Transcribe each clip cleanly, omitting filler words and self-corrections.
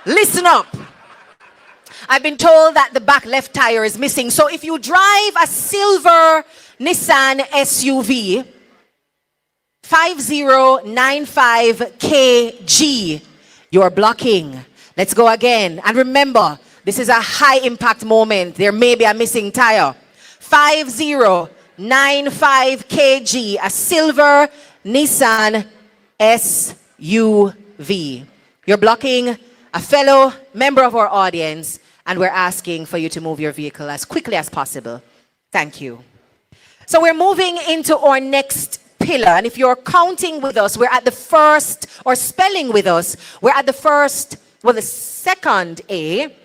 Listen up. I've been told that the back left tire is missing. So if you drive a silver Nissan SUV, 5095kg, you're blocking. Let's go again. And remember, this is a high impact moment. There may be a missing tire. 5095kg, a silver Nissan SUV. You're blocking a fellow member of our audience, and we're asking for you to move your vehicle as quickly as possible. Thank you. So we're moving into our next pillar, and if you're counting with us, we're at the first, or spelling with us, we're at the first, well, the second A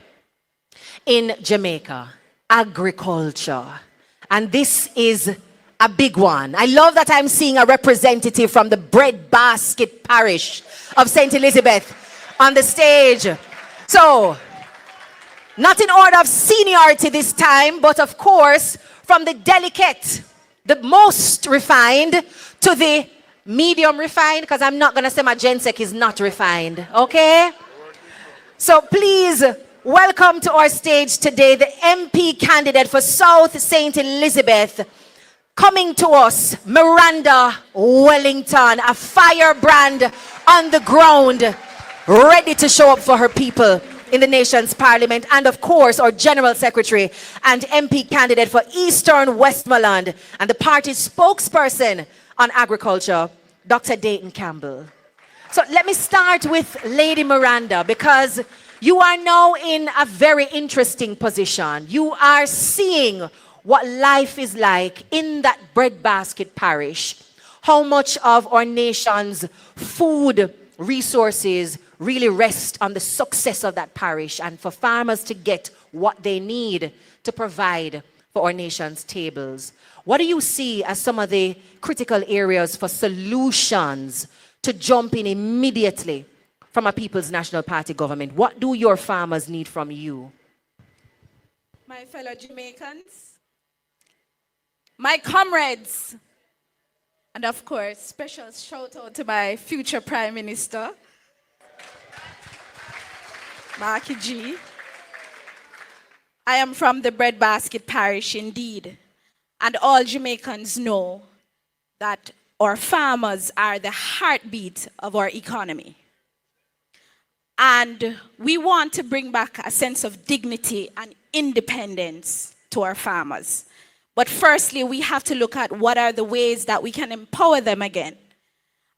in Jamaica, agriculture. And this is a big one. I love that I'm seeing a representative from the Breadbasket Parish of St. Elizabeth on the stage. So, not in order of seniority this time, but of course, from the delicate, the most refined, to the medium refined, because I'm not going to say my Gensec is not refined, okay? So please, welcome to our stage today, the MP candidate for South St. Elizabeth, coming to us, Miranda Wellington, a firebrand on the ground, ready to show up for her people in the nation's parliament, and of course, our General Secretary and MP candidate for Eastern Westmoreland, and the party's spokesperson on agriculture, Dr. Dayton Campbell. So let me start with Lady Miranda, because you are now in a very interesting position. You are seeing what life is like in that Breadbasket Parish, how much of our nation's food resources really rest on the success of that parish, and for farmers to get what they need to provide for our nation's tables. What do you see as some of the critical areas for solutions to jump in immediately from a People's National Party government? What do your farmers need from you? My fellow Jamaicans, my comrades, and of course, special shout out to my future Prime Minister, Marky G. I am from the Breadbasket Parish indeed, and all Jamaicans know that our farmers are the heartbeat of our economy. And we want to bring back a sense of dignity and independence to our farmers. But firstly, we have to look at what are the ways that we can empower them again.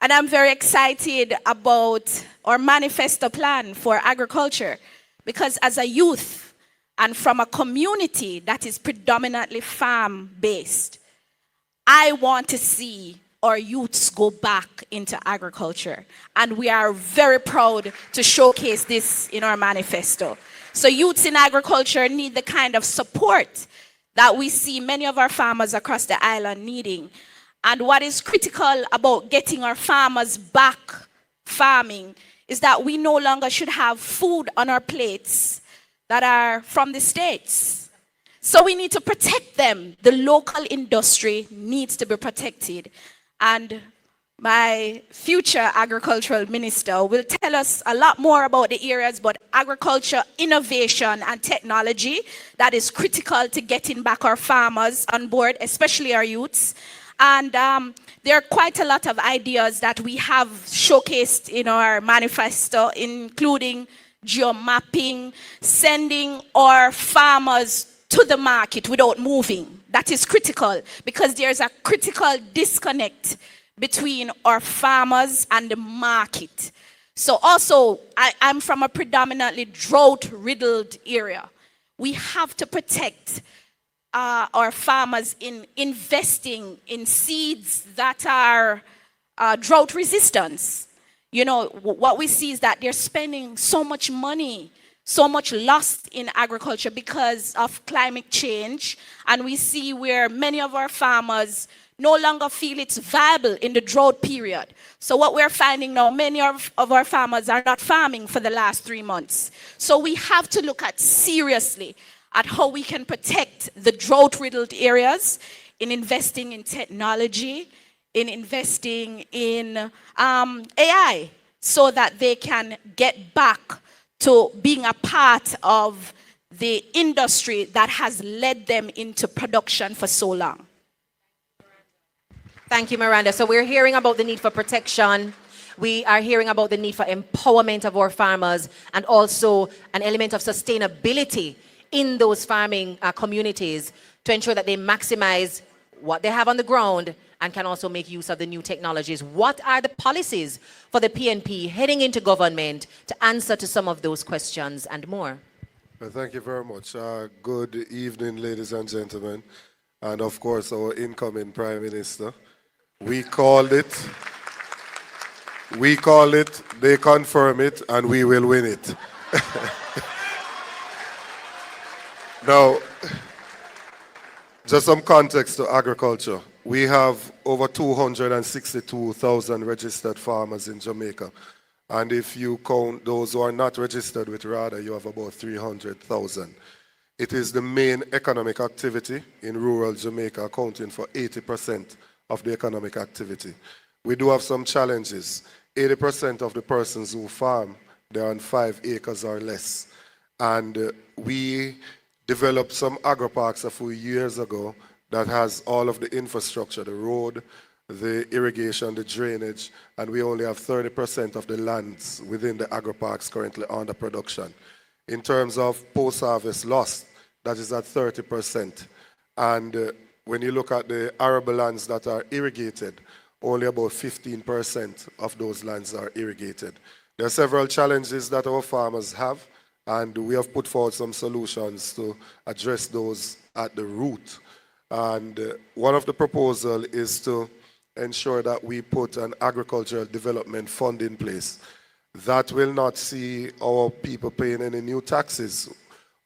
And I'm very excited about our manifesto plan for agriculture, because as a youth and from a community that is predominantly farm-based, I want to see our youths go back into agriculture. And we are very proud to showcase this in our manifesto. So youths in agriculture need the kind of support that we see many of our farmers across the island needing. And what is critical about getting our farmers back farming is that we no longer should have food on our plates that are from the States. So we need to protect them. The local industry needs to be protected. And my future agricultural minister will tell us a lot more about the areas about agriculture, innovation, and technology that is critical to getting back our farmers on board, especially our youths. And there are quite a lot of ideas that we have showcased in our manifesto, including geomapping, sending our farmers to the market without moving. That is critical, because there's a critical disconnect between our farmers and the market. So also, I'm from a predominantly drought-riddled area. We have to protect our farmers in investing in seeds that are drought resistance. You know, what we see is that they're spending so much money, so much lost in agriculture because of climate change. And we see where many of our farmers no longer feel it's viable in the drought period. So what we're finding now, many of our farmers are not farming for the last 3 months. So we have to look at seriously at how we can protect the drought-riddled areas in investing in technology, in investing in AI, so that they can get back to being a part of the industry that has led them into production for so long. Thank you, Miranda. So we're hearing about the need for protection. We are hearing about the need for empowerment of our farmers and also an element of sustainability in those farming communities to ensure that they maximize what they have on the ground and can also make use of the new technologies. What are the policies for the PNP heading into government to answer to some of those questions and more? Well, thank you very much. Good evening, ladies and gentlemen, and of course our incoming Prime Minister. We called it, they confirm it, and we will win it. Now, just some context to agriculture. We have over 262,000 registered farmers in Jamaica. And if you count those who are not registered with RADA, you have about 300,000. It is the main economic activity in rural Jamaica, accounting for 80% of the economic activity. We do have some challenges. 80% of the persons who farm, they're on 5 acres or less. And we developed some agri-parks a few years ago that has all of the infrastructure, the road, the irrigation, the drainage, and we only have 30% of the lands within the agri-parks currently under production. In terms of post-harvest loss, that is at 30%. And when you look at the arable lands that are irrigated, only about 15% of those lands are irrigated. There are several challenges that our farmers have, and we have put forward some solutions to address those at the root. And one of the proposals is to ensure that we put an agricultural development fund in place. That will not see our people paying any new taxes.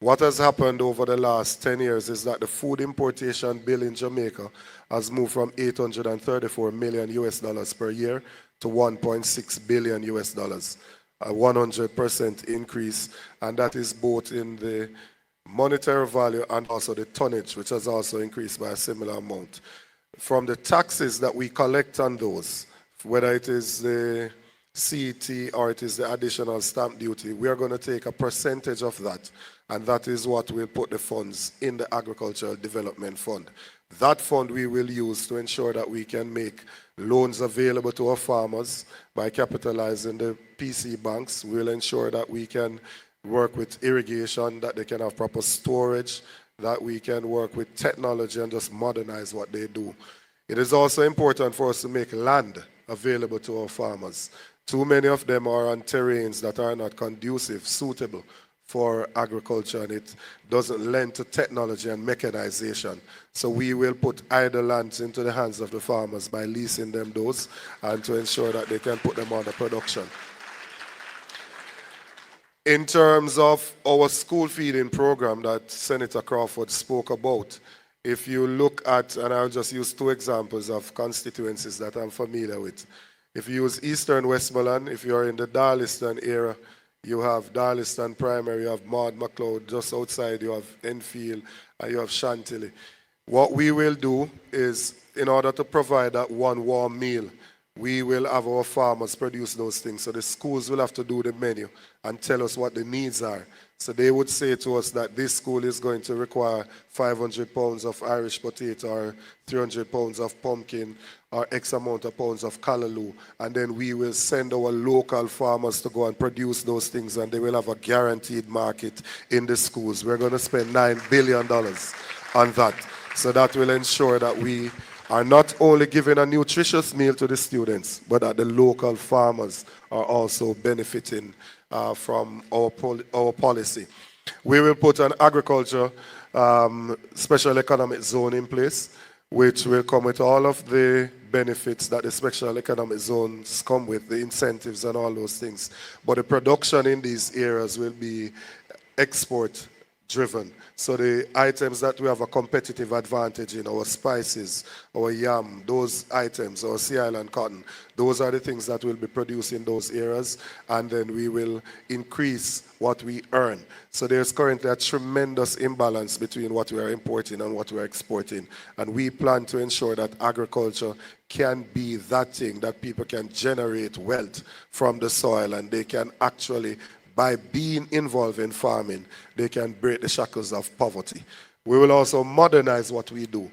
What has happened over the last 10 years is that the food importation bill in Jamaica has moved from $834 million US per year to $1.6 billion US, a 100% increase, and that is both in the monetary value and also the tonnage, which has also increased by a similar amount. From the taxes that we collect on those, whether it is the CET or it is the additional stamp duty, we are going to take a percentage of that, and that is what will put the funds in the Agricultural Development Fund. That fund we will use to ensure that we can make loans available to our farmers by capitalizing the PC banks. We'll ensure that we can work with irrigation, that they can have proper storage, that we can work with technology and just modernize what they do. It is also important for us to make land available to our farmers. Too many of them are on terrains that are not conducive, suitable for agriculture, and it doesn't lend to technology and mechanization. So we will put idle lands into the hands of the farmers by leasing them those and to ensure that they can put them under production. In terms of our school feeding program that Senator Crawford spoke about, if you look at, and I'll just use 2 examples of constituencies that I'm familiar with. If you use Eastern Westmoreland, if you're in the Darliston area, you have Darliston Primary, you have Maud MacLeod, just outside you have Enfield, and you have Chantilly. What we will do is, in order to provide that one warm meal, we will have our farmers produce those things. So the schools will have to do the menu and tell us what the needs are. So they would say to us that this school is going to require 500 pounds of Irish potato or 300 pounds of pumpkin or X amount of pounds of callaloo. And then we will send our local farmers to go and produce those things, and they will have a guaranteed market in the schools. We're going to spend $9 billion on that. So that will ensure that we are not only giving a nutritious meal to the students, but that the local farmers are also benefiting from our policy. We will put an agriculture special economic zone in place, which will come with all of the benefits that the special economic zones come with, the incentives and all those things. But the production in these areas will be export driven. So the items that we have a competitive advantage in, our spices, our yam, those items, our Sea Island cotton, those are the things that will be produced in those areas, and then we will increase what we earn. So there's currently a tremendous imbalance between what we are importing and what we are exporting, and we plan to ensure that agriculture can be that thing that people can generate wealth from the soil, and they can actually by being involved in farming, they can break the shackles of poverty. We will also modernize what we do.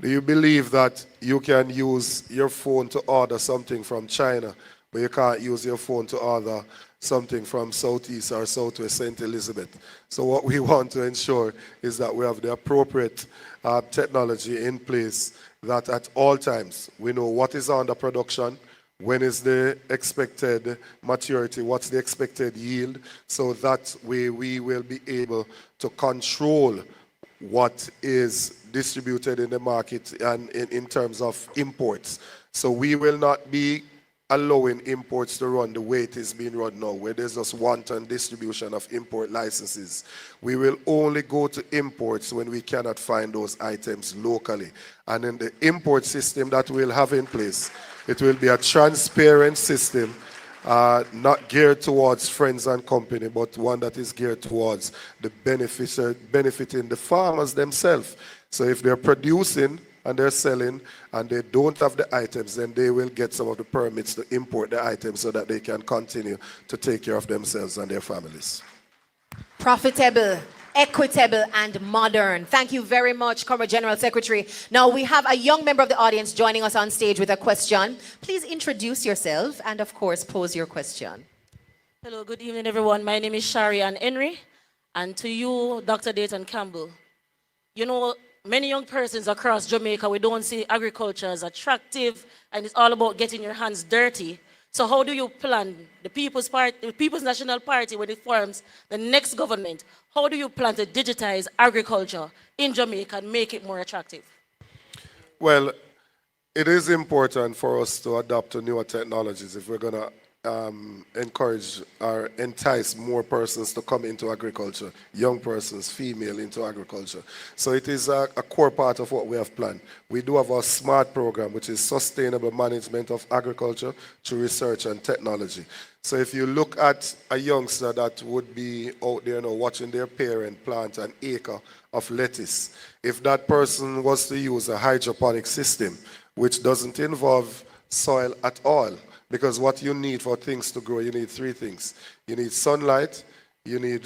Do you believe that you can use your phone to order something from China, but you can't use your phone to order something from Southeast or Southwest St. Elizabeth? So what we want to ensure is that we have the appropriate technology in place, that at all times we know what is under production, when is the expected maturity, what's the expected yield, so that way we will be able to control what is distributed in the market and in terms of imports. So we will not be allowing imports to run the way it is being run now, where there's just wanton distribution of import licenses. We will only go to imports when we cannot find those items locally. And in the import system that we'll have in place, it will be a transparent system, not geared towards friends and company, but one that is geared towards the benefiting the farmers themselves. So if they're producing and they're selling and they don't have the items, then they will get some of the permits to import the items so that they can continue to take care of themselves and their families. Profitable, equitable, and modern. Thank you very much, Comrade General Secretary. Now we have a young member of the audience joining us on stage with a question. Please introduce yourself and, of course, pose your question. Hello, good evening, everyone. My name is Shari Ann Henry, and to you, Dr. Dayton Campbell. You know, many young persons across Jamaica, we don't see agriculture as attractive, and it's all about getting your hands dirty. So how do you plan the People's National Party, when it forms the next government, how do you plan to digitize agriculture in Jamaica and make it more attractive? Well, it is important for us to adapt to newer technologies if we're going to encourage or entice more persons to come into agriculture, young persons, female, into agriculture. So it is a core part of what we have planned. We do have our SMART program, which is Sustainable Management of Agriculture through Research and Technology. So if you look at a youngster that would be out there now watching their parent plant an acre of lettuce, if that person was to use a hydroponic system, which doesn't involve soil at all, because what you need for things to grow, you need three things. You need sunlight, you need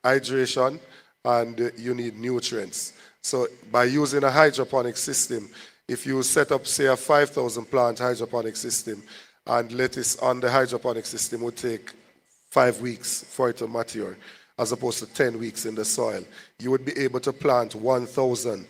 hydration, and you need nutrients. So by using a hydroponic system, if you set up, say, a 5,000 plant hydroponic system, and lettuce on the hydroponic system would take 5 weeks for it to mature, as opposed to 10 weeks in the soil, you would be able to plant 1,000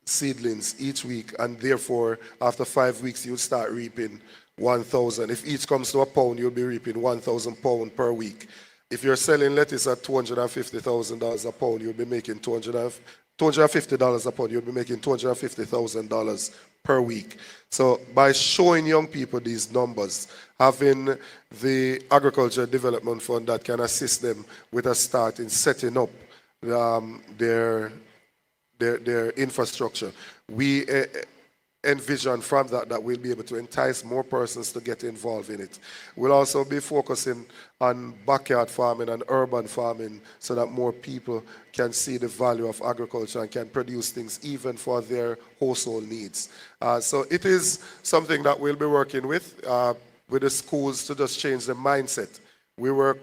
seedlings each week, and therefore, after 5 weeks, you'll start reaping 1,000. If each comes to a pound, you'll be reaping 1,000 pounds per week. If you're selling lettuce at $250,000 a pound, you'll be making $250 a pound. You'll be making $250,000 per week. So by showing young people these numbers, having the Agriculture Development Fund that can assist them with a start in setting up their infrastructure, we envision from that we'll be able to entice more persons to get involved in it. We'll also be focusing on backyard farming and urban farming so that more people can see the value of agriculture and can produce things even for their household needs. So it is something that we'll be working with the schools to just change the mindset. We were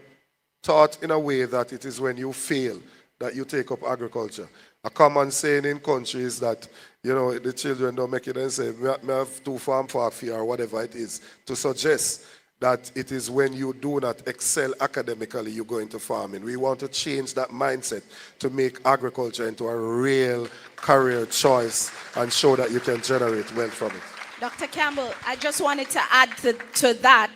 taught in a way that it is when you fail that you take up agriculture. A common saying in country is that, you know, the children don't make it and say, "Me have two farm for fear," or whatever it is, to suggest that it is when you do not excel academically, you go into farming. We want to change that mindset to make agriculture into a real career choice and show that you can generate wealth from it. Dr. Campbell, I just wanted to add to that.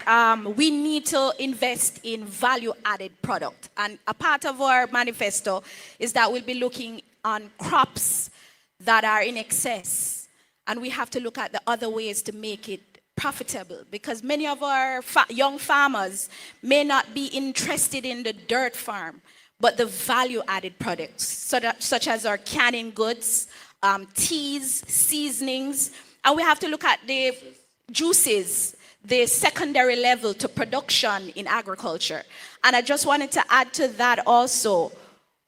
We need to invest in value-added product. And a part of our manifesto is that we'll be looking on crops that are in excess. And we have to look at the other ways to make it profitable, because many of our young farmers may not be interested in the dirt farm, but the value-added products, such as our canning goods, teas, seasonings, and we have to look at the juices, the secondary level to production in agriculture. And I just wanted to add to that also,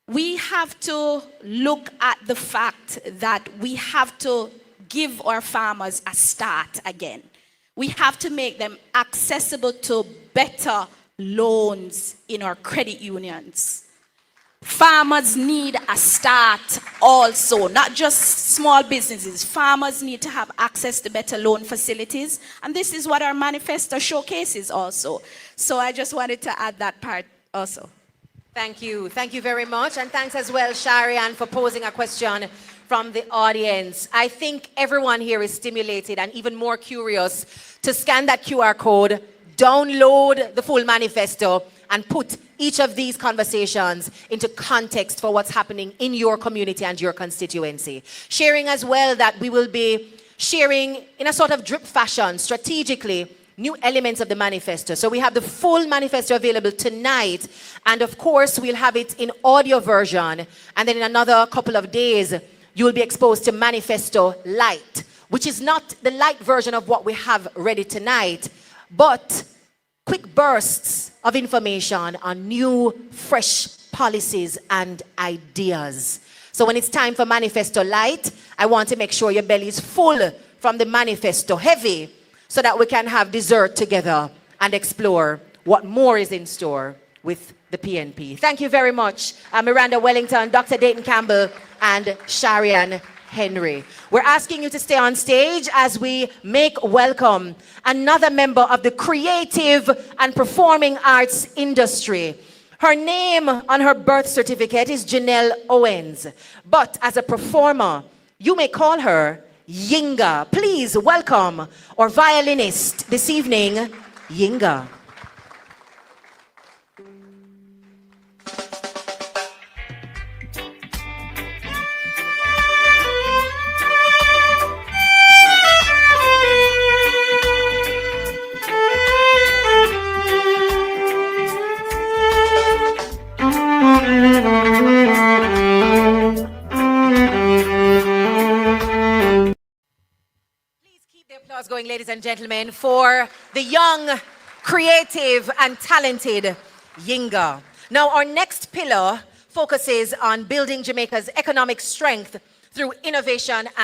we have to look at the fact that we have to give our farmers a start again. We have to make them accessible to better loans in our credit unions. Farmers need a start also, not just small businesses. Farmers need to have access to better loan facilities, and this is what our manifesto showcases also. So I just wanted to add that part also. Thank you. Thank you very much. And thanks as well, Sharian, for posing a question from the audience. I think everyone here is stimulated and even more curious to scan that QR code, download the full manifesto, and put each of these conversations into context for what's happening in your community and your constituency. Sharing as well that we will be sharing in a sort of drip fashion, strategically, new elements of the manifesto. So we have the full manifesto available tonight, and of course we'll have it in audio version, and then in another couple of days you will be exposed to Manifesto Light, which is not the light version of what we have ready tonight, but quick bursts of information on new, fresh policies and ideas. So when it's time for Manifesto Light, I want to make sure your belly is full from the Manifesto Heavy, so that we can have dessert together and explore what more is in store with the PNP. Thank you very much, Miranda Wellington, Dr. Dayton Campbell, and Sharian Henry. We're asking you to stay on stage as we make welcome another member of the creative and performing arts industry. Her name on her birth certificate is Janelle Owens, but as a performer, you may call her Yinga. Please welcome our violinist this evening, Yinga. Going, ladies and gentlemen, for the young, creative, and talented Yinga. Now, our next pillar focuses on building Jamaica's economic strength through innovation